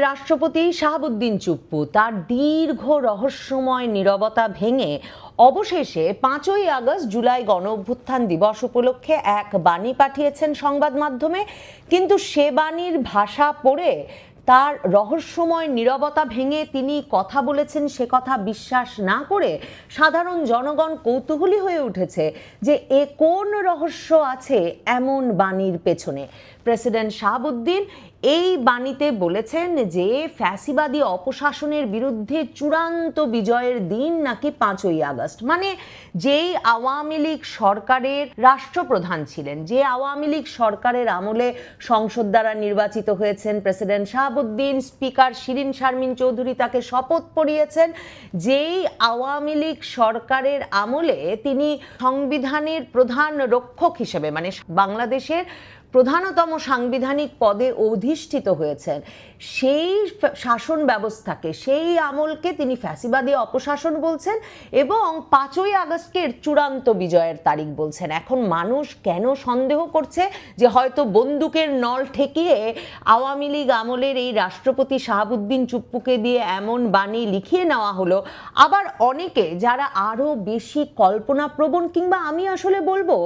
রাষ্ট্রপতি শাহাবুদ্দিন চুপ্পু তার দীর্ঘ রহস্যময় নীরবতা ভেঙে অবশেষে 5ই আগস্ট জুলাই গণ অভ্যুত্থান দিবস উপলক্ষে এক বাণী পাঠিয়েছেন সংবাদ মাধ্যমে। কিন্তু সে বাণীর ভাষা পড়ে তার রহস্যময় নীরবতা ভেঙে তিনি কথা বলেছেন সে কথা বিশ্বাস না করে সাধারণ জনগণ কৌতূহলী হয়ে উঠেছে যে এ কোন রহস্য আছে এমন বাণীর পেছনে। প্রেসিডেন্ট শাহাবুদ্দিন এই বাণীতে বলেছেন যে ফ্যাসিবাদী অপশাসনের বিরুদ্ধে চূড়ান্ত বিজয়ের দিন নাকি 5ই আগস্ট। মানে যেই আওয়ামী লীগ সরকারের রাষ্ট্রপ্রধান ছিলেন, যে আওয়ামী লীগ সরকারের আমলে সংসদ দ্বারা নির্বাচিত হয়েছেন প্রেসিডেন্ট শাহাবুদ্দিন, স্পিকার শিরীন শারমিন চৌধুরী তাকে শপথ পড়িয়েছেন, যেই আওয়ামী লীগ সরকারের আমলে তিনি সংবিধানের প্রধান রক্ষক হিসেবে মানে বাংলাদেশের প্রধানতম সাংবিধানিক পদে অধিষ্ঠিত হয়েছেন, সেই শাসন ব্যবস্থাকে, সেই আমলকে তিনি ফ্যাসিবাদী অপশাসন বলছেন এবং 5ই আগস্টকে চূড়ান্ত বিজয়ের তারিখ বলছেন। এখন মানুষ কেন সন্দেহ করছে যে হয়তো বন্দুকের নল ঠেকিয়ে আওয়ামী লীগ আমলের এই রাষ্ট্রপতি শাহাবুদ্দিন চুপ্পুকে দিয়ে এমন বাণী লিখিয়ে নেওয়া হলো। আবার অনেকে যারা আরো বেশি কল্পনাপ্রবণ কিংবা আমি আসলে বলবো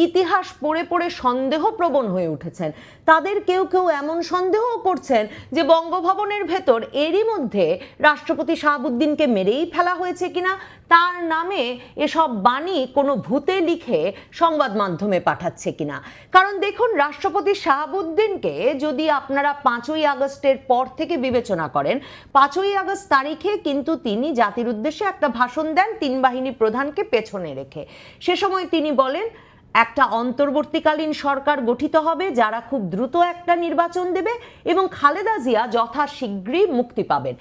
ইতিহাস পড়ে পড়ে সন্দেহপ্রবণ হয়ে উঠেছেন, তাদের কেউ কেউ এমন সন্দেহ করছেন যে বঙ্গভবনের ভেতর এরই মধ্যে রাষ্ট্রপতি শাহাবুদ্দিনকে মেরেই ফেলা হয়েছে কিনা, তার নামে এসব বাণী কোনো ভূতে লিখে সংবাদ মাধ্যমে পাঠাচ্ছে কিনা। কারণ দেখুন, রাষ্ট্রপতি শাহাবুদ্দিনকে যদি আপনারা 5ই আগস্টের পর থেকে বিবেচনা করেন, 5ই আগস্ট তারিখে কিন্তু তিনি জাতির উদ্দেশ্যে একটা ভাষণ দেন 3 বাহিনী প্রধানকে পেছনে রেখে। সে সময় তিনি বলেন একটা অন্তর্বর্তীকালীন সরকার গঠিত হবে যারা খুব দ্রুত একটা নির্বাচন দেবে এবং খালেদা জিয়া যথাশীঘ্রই মুক্তি পাবেন।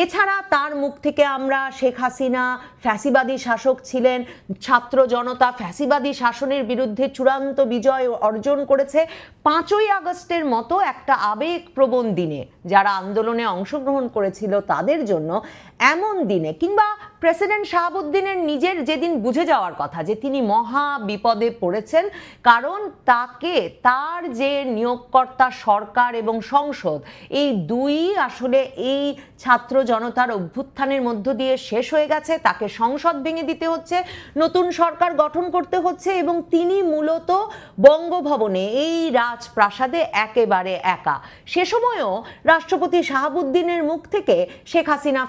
এছাড়া তার মুখ থেকে আমরা শেখ হাসিনা ফ্যাসিবাদী শাসক ছিলেন, ছাত্র জনতা ফ্যাসিবাদী শাসনের বিরুদ্ধে চূড়ান্ত বিজয় অর্জন করেছে, 5ই আগস্টের মতো একটা আবেগপ্রবণ দিনে যারা আন্দোলনে অংশগ্রহণ করেছিল তাদের জন্য এমন দিনে, কিংবা প্রেসিডেন্ট শাহাবুদ্দিনের নিজের যেদিন বুঝে যাওয়ার কথা যে তিনি মহা বিপদে পড়েছেন, কারণ তাকে তার যে নিয়োগকর্তা সরকার এবং সংসদ এই দুই আসলে এই ছাত্র জনতার অভ্যুত্থানের মধ্য দিয়ে শেষ হয়ে গেছে, তাকে সংসদ ভেঙে দিতে হচ্ছে, নতুন সরকার গঠন করতে হচ্ছে এবং তিনি মূলত বঙ্গভবনে এই রাজপ্রাসাদে একেবারে একা। সে সময়ও রাষ্ট্রপতি শাহাবুদ্দিনের মুখ থেকে শেখ হাসিনা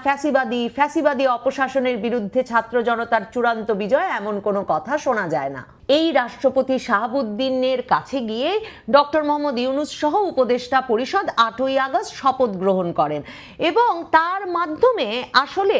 ফ্যাসিবাদী অপশাসনের বিরুদ্ধে ছাত্র জনতার চূড়ান্ত বিজয় এমন কোনো কথা শোনা যায় না। এই রাষ্ট্রপতি শাহাবুদ্দিনের কাছে গিয়ে ডক্টর মোহাম্মদ ইউনূস সহ উপদেষ্টা পরিষদ 8ই আগস্ট শপথ গ্রহণ করেন এবং তার মাধ্যমে আসলে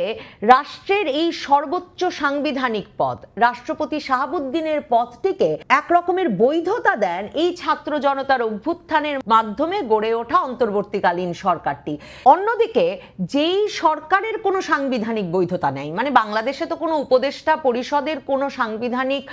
রাষ্ট্রের এই সর্বোচ্চ সাংবিধানিক পদ রাষ্ট্রপতি শাহাবুদ্দিনের পদটিকে এক রকমের বৈধতা দেন এই ছাত্র জনতার অভ্যুত্থানের মাধ্যমে গড়ে ওঠা অন্তর্বর্তীকালীন সরকারটি। অন্যদিকে যেই সরকারের কোনো সাংবিধানিক বৈধতা নেই, মানে বাংলাদেশে তো কোনো উপদেষ্টা পরিষদের কোনো সাংবিধানিক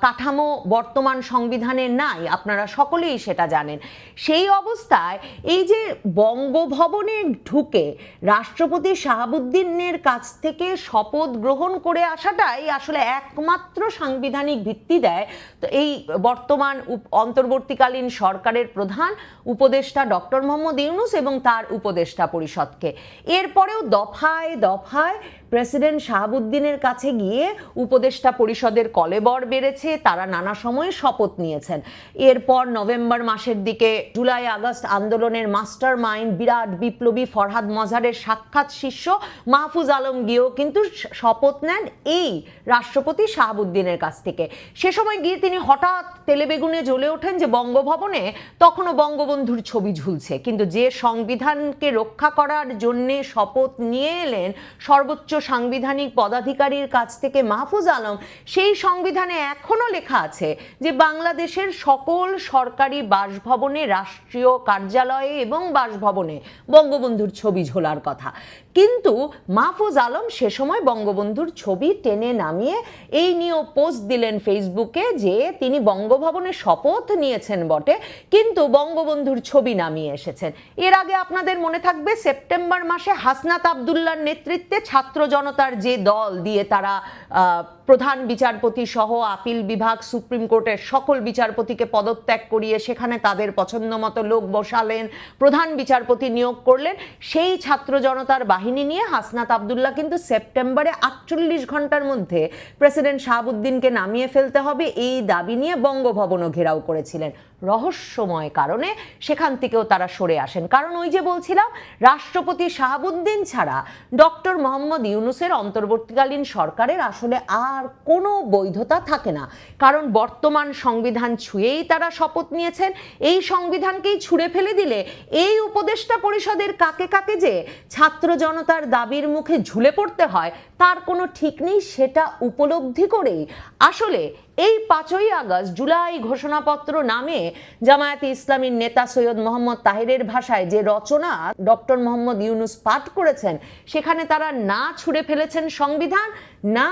কাঠামো বর্তমান সংবিধানে নাই, আপনারা সকলেই সেটা জানেন। সেই অবস্থায় এই যে বঙ্গভবনে ঢুকে রাষ্ট্রপতি শাহাবুদ্দিনের কাছ থেকে শপথ গ্রহণ করে আসাটাই আসলে একমাত্র সাংবিধানিক ভিত্তি দেয় তো এই বর্তমান অন্তর্বর্তীকালীন সরকারের প্রধান উপদেষ্টা ডক্টর মোহাম্মদ ইউনূস এবং তার উপদেষ্টা পরিষদকে। এরপরেও দফায় দফায় প্রেসিডেন্ট শাহাবুদ্দিনের কাছে গিয়ে উপদেষ্টা পরিষদের কলেবর বেড়েছে, তারা নানা সময়ে শপথ নিয়েছেন। এরপর নভেম্বর মাসের দিকে জুলাই আগস্ট আন্দোলনের মাস্টার মাইন্ড বিরাট বিপ্লবী ফরহাদ মজহারের সাক্ষাৎ শিষ্য মাহফুজ আলম গিয়েও কিন্তু শপথ নেন এই রাষ্ট্রপতি শাহাবুদ্দিনের কাছ থেকে। সে সময় গিয়ে তিনি হঠাৎ তেলেবেগুনে জ্বলে ওঠেন যে বঙ্গভবনে তখনও বঙ্গবন্ধুর ছবি ঝুলছে, কিন্তু যে সংবিধানকে রক্ষা করার জন্যে শপথ নিয়ে এলেন সর্বোচ্চ সাংবিধানিক পদাধিকারীর কাছ থেকে মাহফুজ আলম, সেই সংবিধানে এখনো লেখা আছে যে বাংলাদেশের সকল সরকারি বাসভবনে, রাষ্ট্রীয় কার্যালয়ে এবং বাসভবনে বঙ্গবন্ধুর ছবি ঝোলার কথা। কিন্তু মাহফুজ আলম সে সময় বঙ্গবন্ধুর ছবি টেনে নামিয়ে এই নিয়েও পোস্ট দিলেন ফেসবুকে যে তিনি বঙ্গভবনে শপথ নিয়েছেন বটে কিন্তু বঙ্গবন্ধুর ছবি নামিয়ে এসেছেন। এর আগে আপনাদের মনে থাকবে সেপ্টেম্বর মাসে হাসনাত আবদুল্লাহর নেতৃত্বে ছাত্র জনতার যে দল দিয়ে তারা প্রধান বিচারপতি সহ আপিল বিভাগ, সুপ্রিম কোর্টের সকল বিচারপতিকে পদত্যাগ করিয়ে সেখানে তাদের পছন্দ মতো লোক বসালেন, প্রধান বিচারপতি নিয়োগ করলেন, সেই ছাত্র জনতার বাহিনী নিয়ে হাসনাত আব্দুল্লাহ কিন্তু সেপ্টেম্বরে 48 ঘন্টার মধ্যে প্রেসিডেন্ট শাহাবুদ্দিনকে নামিয়ে ফেলতে হবে এই দাবি নিয়ে বঙ্গভবনও ঘেরাও করেছিলেন। রহস্যময় কারণে সেখান থেকেও তারা সরে আসেন। কারণ ওই যে বলছিলাম, রাষ্ট্রপতি শাহাবুদ্দিন ছাড়া ডক্টর মোহাম্মদ ইউনূসের অন্তর্বর্তীকালীন সরকারের আসলে আর কোনো বৈধতা থাকে না। কারণ বর্তমান সংবিধান ছুঁয়েই তারা শপথ নিয়েছেন। এই সংবিধানকেই ছুঁড়ে ফেলে দিলে এই উপদেষ্টা পরিষদের কাকে কাকে যে ছাত্র জনতার দাবির মুখে ঝুলে পড়তে হয় তার কোনো ঠিক নেই। সেটা উপলব্ধি করেই আসলে এই 5ই আগস্ট জুলাই ঘোষণাপত্র নামে জামায়াতে ইসলামীর নেতা সৈয়দ মোহাম্মদ তাহেরের ভাষায় যে রচনা ডক্টর মোহাম্মদ ইউনূস পাঠ করেছেন, সেখানে তারা না ছুঁড়ে ফেলেছেন সংবিধান, না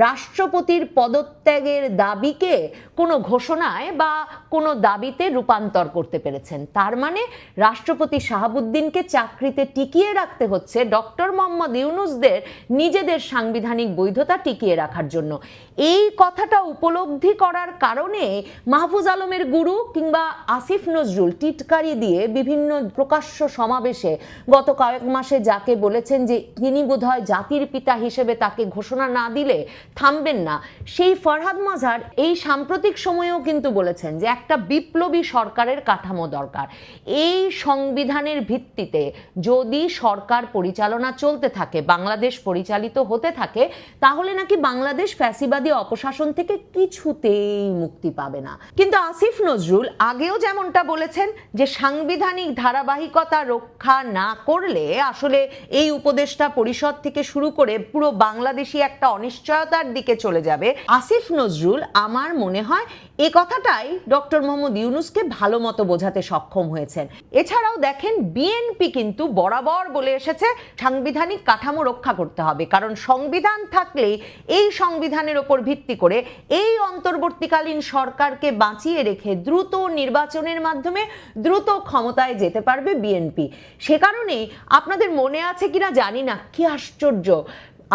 রাষ্ট্রপতির পদত্যাগের দাবিকে কোনো ঘোষণায় বা কোনো দাবিতে রূপান্তর করতে পেরেছেন। তার মানে রাষ্ট্রপতি শাহাবুদ্দিনকে চাকরিতে টিকিয়ে রাখতে হচ্ছে ডক্টর মোহাম্মদ ইউনূসদের নিজেদের সাংবিধানিক বৈধতা টিকিয়ে রাখার জন্য। এই কথাটা উপলব্ধি করার কারণে মাহফুজ আলমের গুরু কিংবা আসিফ নজরুল টিটকারি দিয়ে বিভিন্ন প্রকাশ্য সমাবেশে গত কয়েক মাসে যাকে বলেছেন যে তিনি বোধহয় জাতির পিতা হিসেবে তাকে ঘোষণা না দিলে থামবেন না, সেই ফরহাদ মাজহার এই সাম্প্রতিক সময়েও কিন্তু বলেছেন যে একটা বিপ্লবী সরকারের কাঠামো দরকার। এই সংবিধানের ভিত্তিতে যদি সরকার পরিচালনা চলতে থাকে, বাংলাদেশ পরিচালিত হতে থাকে, তাহলে নাকি বাংলাদেশ ফ্যাসিবাদী অপশাসন থেকে কিছুতেই মুক্তি পাবে না। কিন্তু আসিফ নজরুল আগেও যেমনটা বলেছেন যে সাংবিধানিক ধারাবাহিকতা রক্ষা না করলে আসলে এই উপদেষ্টা পরিষদ থেকে শুরু করে পুরো বাংলাদেশী একটা অনিশ্চয়তার দিকে চলে যাবে। আসিফ নজরুল আমার মনে হয় এই কথাটাই ডক্টর মোহাম্মদ ইউনূসকে ভালো মতো বোঝাতে সক্ষম হয়েছেন। এছাড়াও দেখেন, বিএনপি কিন্তু বরাবর বলে এসেছে সাংবিধানিক কাঠামো রক্ষা করতে হবে, কারণ সংবিধান থাকলেই এই সংবিধানের ওপর ভিত্তি করে এই অন্তর্বর্তীকালীন সরকারকে বাঁচিয়ে রেখে দ্রুত নির্বাচনের মাধ্যমে দ্রুত ক্ষমতায় যেতে পারবে বিএনপি। সে কারণেই আপনাদের মনে আছে কিনা জানি না, কি আশ্চর্য,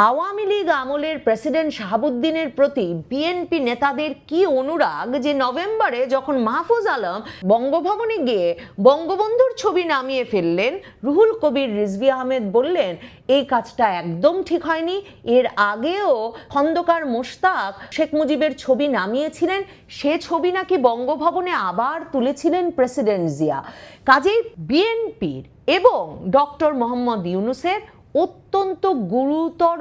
আওয়ামী লীগ আমলের প্রেসিডেন্ট শাহাবুদ্দিনের প্রতি বিএনপি নেতাদের কি অনুরাগ যে নভেম্বরে যখন মাহফুজ আলম বঙ্গভবনে গিয়ে বঙ্গবন্ধুর ছবি নামিয়ে ফেললেন, রুহুল কবির রিজভী আহমেদ বললেন এই কাজটা একদম ঠিক হয়নি। এর আগেও খন্দকার মোশতাক শেখ মুজিবের ছবি নামিয়েছিলেন, সে ছবি নাকি বঙ্গভবনে আবার তুলেছিলেন প্রেসিডেন্ট জিয়া। কাজেই বিএনপির এবং ডক্টর মোহাম্মদ ইউনূসের অত্যন্ত গুরুতর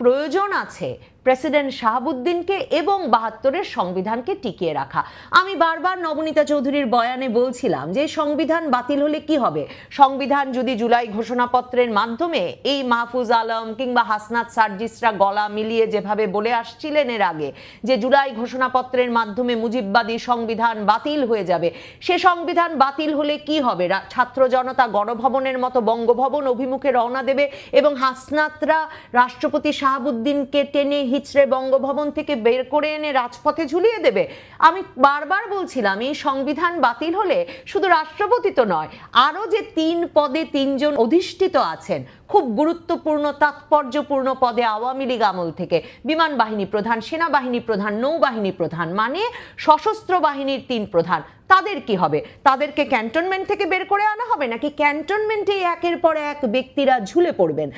প্রয়োজন আছে প্রেসিডেন্ট শাহাবুদ্দিনকে এবং 72-এর সংবিধানকে টিকিয়ে রাখা। আমি বারবার নবনীতা চৌধুরীর বয়ানে বলছিলাম যে সংবিধান বাতিল হলে কি হবে, সংবিধান যদি জুলাই ঘোষণাপত্রের মাধ্যমে এই মাহফুজ আলম কিংবা হাসনাত সার্জিসরা গলা মিলিয়ে যেভাবে বলে আসছিলেন এর আগে যে জুলাই ঘোষণাপত্রের মাধ্যমে মুজিববাদী সংবিধান বাতিল হয়ে যাবে, সে সংবিধান বাতিল হলে কি হবে, ছাত্র জনতা গণভবনের মতো বঙ্গভবন অভিমুখে রওনা দেবে এবং হাসনাতরা রাষ্ট্রপতি শাহাবুদ্দিনকে টেনে হিচড়ে বঙ্গভবন থেকে বের করে এনে রাজপথে ঝুলিয়ে দেবে। আমি বারবার বলছিলাম এই সংবিধান বাতিল হলে শুধু রাষ্ট্রপতি তো নয়, আরো যে 3 পদে 3 জন অধিষ্ঠিত আছেন খুব গুরুত্বপূর্ণ তাৎপর্যপূর্ণ পদে আওয়ামী লীগ আমল থেকে, বিমান বাহিনী প্রধান, সেনাবাহিনী প্রধান, নৌবাহিনী প্রধান, মানে সশস্ত্র বাহিনীর 3 প্রধান, তাদের কি হবে? তাদেরকে ক্যান্টনমেন্ট থেকে বের করে আনা হবে নাকি ক্যান্টনমেন্টে একের পর এক ব্যক্তিরা ঝুলে পড়বেন?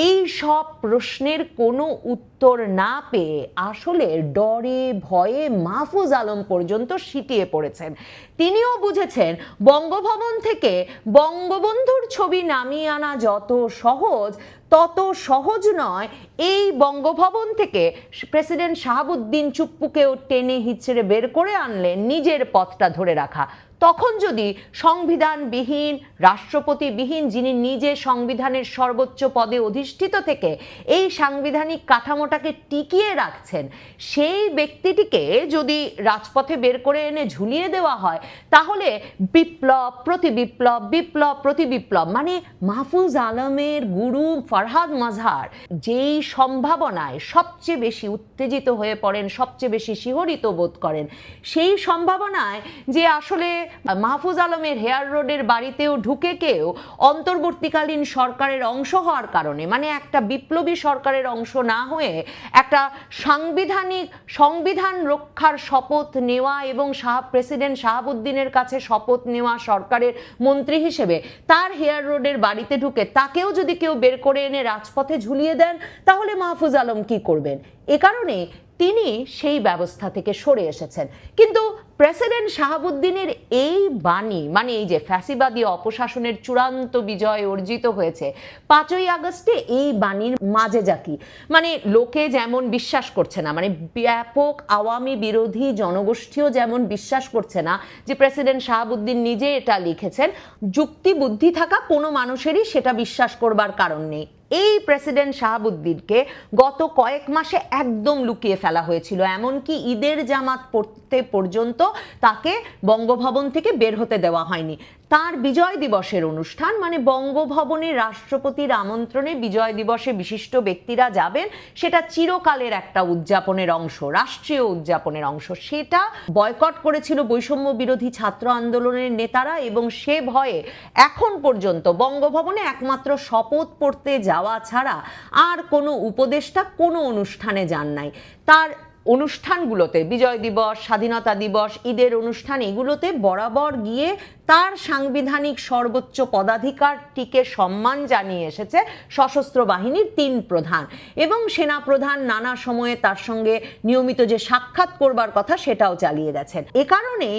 এই সব প্রশ্নের কোনো উত্তর না পেয়ে আসলে ডরে ভয়ে মাহফুজ আলম পর্যন্ত সিটিয়ে পড়েছেন। তিনিও বুঝেছেন বঙ্গভবন থেকে বঙ্গবন্ধুর ছবি নামিয়ে আনা যত সহজ তত সহজ নয় এই বঙ্গভবন থেকে প্রেসিডেন্ট শাহাবুদ্দিন চুপ্পুকেও টেনে হিচড়ে বের করে আনলেন নিজের পথটা ধরে রাখা। তখন যদি সংবিধানবিহীন রাষ্ট্রপতিবিহীন যিনি নিজে সংবিধানের সর্বোচ্চ পদে অধিষ্ঠিত থেকে এই সাংবিধানিক কাঠামোটাকে টিকিয়ে রাখছেন সেই ব্যক্তিটিকে যদি রাজপথে বের করে এনে ঝুলিয়ে দেওয়া হয়, তাহলে বিপ্লব প্রতি বিপ্লব, বিপ্লব প্রতি বিপ্লব, মানে মাহফুজ আলমের গুরু ফরহাদ মাজহার যেই সম্ভাবনায় সবচেয়ে বেশি উত্তেজিত হয়ে পড়েন, সবচেয়ে বেশি শিহরিত বোধ করেন, সেই সম্ভাবনায় যে আসলে মাহফুজ আলমের হেয়ার রোডের বাড়িতেও ঢুকে কেউ অন্তর্বর্তীকালীন সরকারের অংশ হওয়ার কারণে, মানে একটা বিপ্লবী সরকারের অংশ না হয়ে একটা সংবিধান রক্ষার শপথ নেওয়া এবং প্রেসিডেন্ট শাহাবুদ্দিনের কাছে শপথ নেওয়া সরকারের মন্ত্রী হিসেবে তার হেয়ার রোডের বাড়িতে ঢুকে তাকেও যদি কেউ বের করে এনে রাজপথে ঝুলিয়ে দেন, তাহলে মাহফুজ আলম কি করবেন? এ কারণে তিনি সেই ব্যবস্থা থেকে সরে এসেছেন। কিন্তু প্রেসিডেন্ট শাহাবুদ্দিনের এই বাণী, মানে এই যে ফ্যাসিবাদী অপশাসনের চূড়ান্ত বিজয় অর্জিত হয়েছে 5ই আগস্টে, এই বাণীর মাঝে যাকি, মানে লোকে যেমন বিশ্বাস করছে না, মানে ব্যাপক আওয়ামী বিরোধী জনগোষ্ঠীও যেমন বিশ্বাস করছে না যে প্রেসিডেন্ট শাহাবুদ্দিন নিজে এটা লিখেছেন, যুক্তি বুদ্ধি থাকা কোনো মানুষেরই সেটা বিশ্বাস করবার কারণ নেই। এই প্রেসিডেন্ট শাহাবুদ্দিনকে গত কয়েক মাসে একদম লুকিয়ে ফেলা হয়েছিল, এমনকি ঈদের জামাত পড়তে পর্যন্ত তাকে বঙ্গভবন থেকে বের হতে দেওয়া হয়নি। তার বিজয় দিবসের অনুষ্ঠান, মানে বঙ্গভবনের রাষ্ট্রপতির আমন্ত্রণে বিজয় দিবসে বিশিষ্ট ব্যক্তিরা যাবেন, সেটা চিরকালের একটা উদযাপনের অংশ, রাষ্ট্রীয় উদযাপনের অংশ, সেটা বয়কট করেছিল বৈষম্য বিরোধী ছাত্র আন্দোলনের নেতারা, এবং সে ভয়ে এখন পর্যন্ত বঙ্গভবনে একমাত্র শপথ পড়তে যাওয়া ছাড়া আর কোনো উপদেষ্টা কোনো অনুষ্ঠানে যান নাই। তার অনুষ্ঠানগুলোতে, বিজয় দিবস, স্বাধীনতা দিবস, ঈদের অনুষ্ঠান, এগুলোতে বরাবর গিয়ে তার সাংবিধানিক সর্বোচ্চ পদাধিকারটিকে সম্মান জানিয়ে এসেছে সশস্ত্র বাহিনীর 3 প্রধান, এবং সেনা প্রধান নানা সময়ে তার সঙ্গে নিয়মিত যে সাক্ষাৎ করবার কথা সেটাও চালিয়ে গেছেন। এ কারণে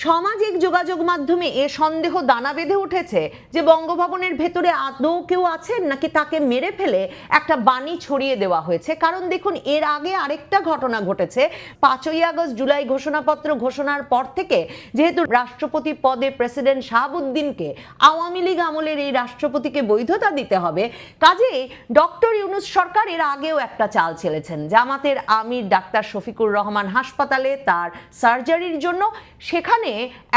সামাজিক যোগাযোগ মাধ্যমে এ সন্দেহ দানা বেঁধে উঠেছে যে বঙ্গভবনের ভেতরে আদৌ কেউ আছেন নাকি তাকে মেরে ফেলে একটা বাণী ছড়িয়ে দেওয়া হয়েছে। কারণ দেখুন, এর আগে আরেকটা ঘটনা ঘটেছে। 5ই আগস্ট জুলাই ঘোষণাপত্র ঘোষণার পর থেকে যেহেতু রাষ্ট্রপতি পদে প্রেসিডেন্ট শাহাবুদ্দিনকে, আওয়ামী লীগ আমলের এই রাষ্ট্রপতিকে বৈধতা দিতে হবে, কাজেই ডক্টর ইউনূস সরকার এর আগেও একটা চাল ছেড়েছেন। জামাতের আমির ডাক্তার শফিকুর রহমান হাসপাতালে তার সার্জারির জন্য সেখানে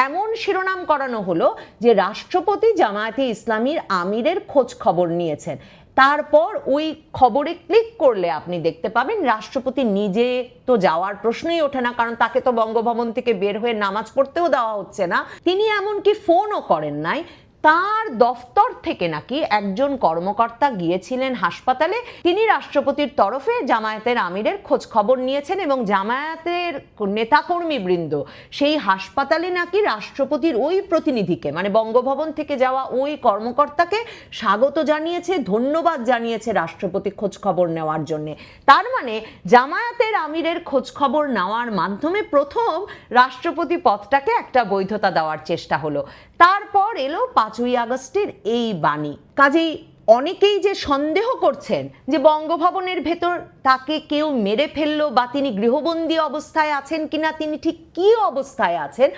এমন শিরোনাম করানো হলো যে রাষ্ট্রপতি জামায়াতে ইসলামীর আমিরের খোঁজ খবর নিয়েছেন। তারপর ওই খবরে ক্লিক করলে আপনি দেখতে পাবেন রাষ্ট্রপতি নিজে তো যাওয়ার প্রশ্নই ওঠে না, কারণ তাকে তো বঙ্গভবন থেকে বের হয়ে নামাজ পড়তেও দেওয়া হচ্ছে না। তিনি এমনকি ফোনও করেন নাই। তার দফতর থেকে নাকি একজন কর্মকর্তা গিয়েছিলেন হাসপাতালে, তিনি রাষ্ট্রপতির তরফে জামায়াতের আমিরের খোঁজ খবর নিয়েছেন, এবং জামায়াতের নেতাকর্মী বৃন্দ সেই হাসপাতালে নাকি রাষ্ট্রপতির ওই প্রতিনিধিকে, মানে বঙ্গভবন থেকে যাওয়া ওই কর্মকর্তাকে স্বাগত জানিয়েছে, ধন্যবাদ জানিয়েছে রাষ্ট্রপতি খোঁজ খবর নেওয়ার জন্য। তার মানে জামায়াতের আমিরের খোঁজ খবর নেওয়ার মাধ্যমে প্রথম রাষ্ট্রপতি পদটাকে একটা বৈধতা দেওয়ার চেষ্টা হলো। তারপর এলো 5ই আগস্টের এই বাণী। কাজেই অনেকেই যে সন্দেহ করছেন যে বঙ্গভবনের ভেতর তাকে কেউ মেরে ফেললো, বা তিনি গৃহবন্দী অবস্থায় আছেন কিনা, তিনি ঠিক কী অবস্থায় আছেন,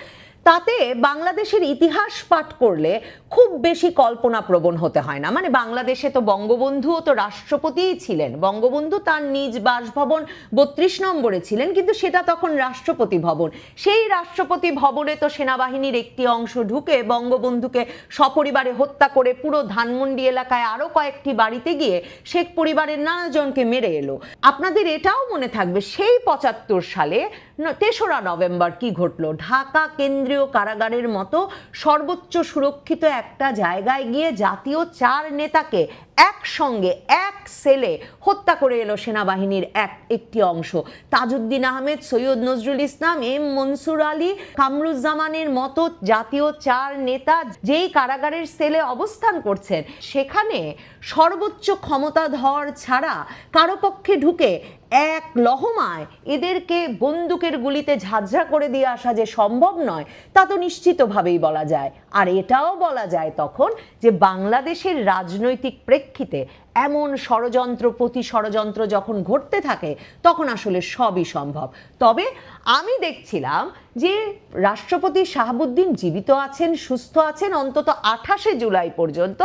তাতে বাংলাদেশের ইতিহাস পাঠ করলে খুব বেশি কল্পনাপ্রবণ হতে হয় না। মানে বাংলাদেশে তো বঙ্গবন্ধুও তো রাষ্ট্রপতিই ছিলেন, বঙ্গবন্ধু তার নিজ বাসভবন 32 নম্বরে ছিলেন, কিন্তু সেটা তখন রাষ্ট্রপতি ভবন। সেই রাষ্ট্রপতি ভবনে তো সেনাবাহিনীর একটি অংশ ঢুকে বঙ্গবন্ধুকে সপরিবারে হত্যা করে পুরো ধানমন্ডি এলাকায় আরো কয়েকটি বাড়িতে গিয়ে শেখ পরিবারের নানাজনকে মেরে এলো। আপনাদের এটাও মনে থাকবে সেই 75 সালে 3রা নভেম্বর কি ঘটলো। ঢাকা কেন্দ্রীয় কারাগারের মতো সর্বোচ্চ সুরক্ষিত একটা জায়গায় গিয়ে জাতীয় 4 নেতাকে একসঙ্গে এক সেলে হত্যা করে এলো সেনাবাহিনীর একটি অংশ। তাজউদ্দিন আহমেদ, সৈয়দ নজরুল ইসলাম, এম মনসুর আলী, কামরুজ্জামানের মতো জাতীয় 4 নেতা যেই কারাগারের সেলে অবস্থান করছেন, সেখানে সর্বোচ্চ ক্ষমতাধর ছাড়া কারো পক্ষে ঢুকে এক লহমায় এদেরকে বন্দুকের গুলিতে ঝাঁঝরা করে দিয়ে আসা যে সম্ভব নয়, তা তো নিশ্চিতভাবেই বলা যায়। আর এটাও বলা যায় তখন যে বাংলাদেশের রাজনৈতিক প্রেক্ষিতে এমন ষড়যন্ত্র প্রতি ষড়যন্ত্র যখন ঘটতে থাকে, তখন আসলে সবই সম্ভব। তবে আমি দেখছিলাম যে রাষ্ট্রপতি শাহাবুদ্দিন জীবিত আছেন, সুস্থ আছেন অন্তত 28শে জুলাই পর্যন্ত,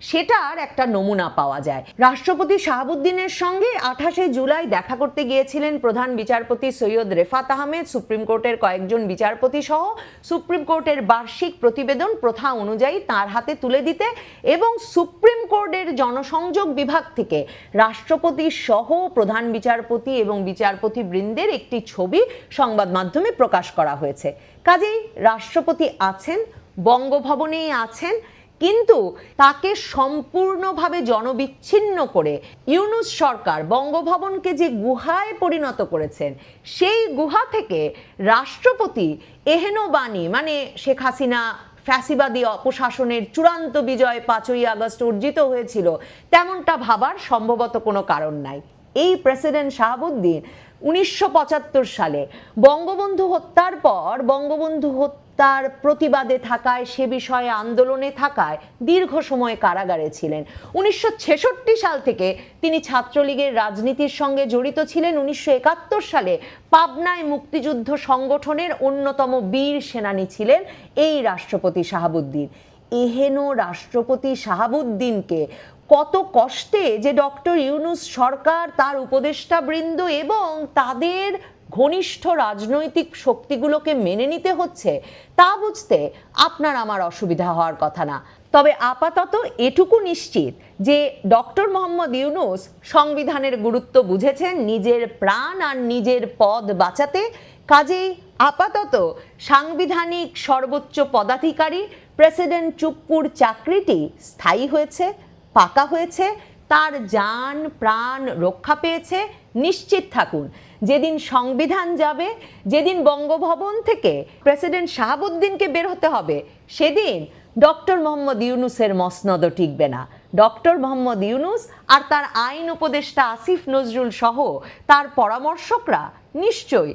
সেটার একটা নমুনা পাওয়া যায়। রাষ্ট্রপতি শাহাবুদ্দিনের সঙ্গে 28শে জুলাই দেখা করতে গিয়েছিলেন প্রধান বিচারপতি সৈয়দ রেফাত আহমেদ, সুপ্রিম কোর্টের কয়েকজন বিচারপতি সহ, সুপ্রিম কোর্টের বার্ষিক প্রতিবেদন প্রথা অনুযায়ী তার হাতে তুলে দিতে, এবং সুপ্রিম কোর্টের জনসংযোগ বিভাগ থেকে রাষ্ট্রপতি সহ প্রধান বিচারপতি এবং বিচারপতি বৃন্দের একটি ছবি সংবাদ মাধ্যমে প্রকাশ করা হয়েছে। হয়েছে। কাজেই রাষ্ট্রপতি আছেন, বঙ্গভবনেই আছেন, কিন্তু তাকে সম্পূর্ণভাবে জনবিচ্ছিন্ন করে ইউনূস সরকার বঙ্গভবনকে যে গুহায় পরিণত করেছেন, সেই গুহা থেকে রাষ্ট্রপতি এহেন বাণী, মানে শেখ হাসিনা ফ্যাসিবাদী অপশাসনের চূড়ান্ত বিজয় 5ই আগস্ট অর্জিত হয়েছিল, তেমনটা ভাবার সম্ভবত কোনো কারণ নাই। এই প্রেসিডেন্ট শাহাবুদ্দিন 1975 সালে বঙ্গবন্ধু হত্যার পর বঙ্গবন্ধু হত্যার প্রতিবাদে থাকায়, সে বিষয়ে আন্দোলনে থাকায় দীর্ঘ সময় কারাগারে ছিলেন। 1966 সাল থেকে তিনি ছাত্রলীগের রাজনীতির সঙ্গে জড়িত ছিলেন। 1971 সালে পাবনায় মুক্তিযুদ্ধ সংগঠনের অন্যতম বীর সেনানী ছিলেন এই রাষ্ট্রপতি শাহাবুদ্দিন। এহেন রাষ্ট্রপতি শাহাবুদ্দিনকে কত কষ্টে যে ডক্টর ইউনূস সরকার, তার উপদেষ্টা বৃন্দ এবং তাদের ঘনিষ্ঠ রাজনৈতিক শক্তিগুলোকে মেনে নিতে হচ্ছে, তা বুঝতে আপনার আমার অসুবিধা হওয়ার কথা না। তবে আপাতত এটুকু নিশ্চিত যে ডক্টর মোহাম্মদ ইউনূস সংবিধানের গুরুত্ব বুঝেছেন নিজের প্রাণ আর নিজের পদ বাঁচাতে। কাজেই আপাতত সাংবিধানিক সর্বোচ্চ পদাধিকারী প্রেসিডেন্ট চুপ্পুর চাকরিটি স্থায়ী হয়েছে, পাকা হয়েছে, তার জান প্রাণ রক্ষা পেয়েছে। নিশ্চিত থাকুন, যেদিন সংবিধান যাবে, যেদিন বঙ্গভবন থেকে প্রেসিডেন্ট শাহাবুদ্দিনকে বের হতে হবে, সেদিন ডক্টর মোহাম্মদ ইউনূসের মসনদও টিকবে না। ডক্টর মোহাম্মদ ইউনূস আর তার আইন উপদেষ্টা আসিফ নজরুল সহ তার পরামর্শকরা নিশ্চয়ই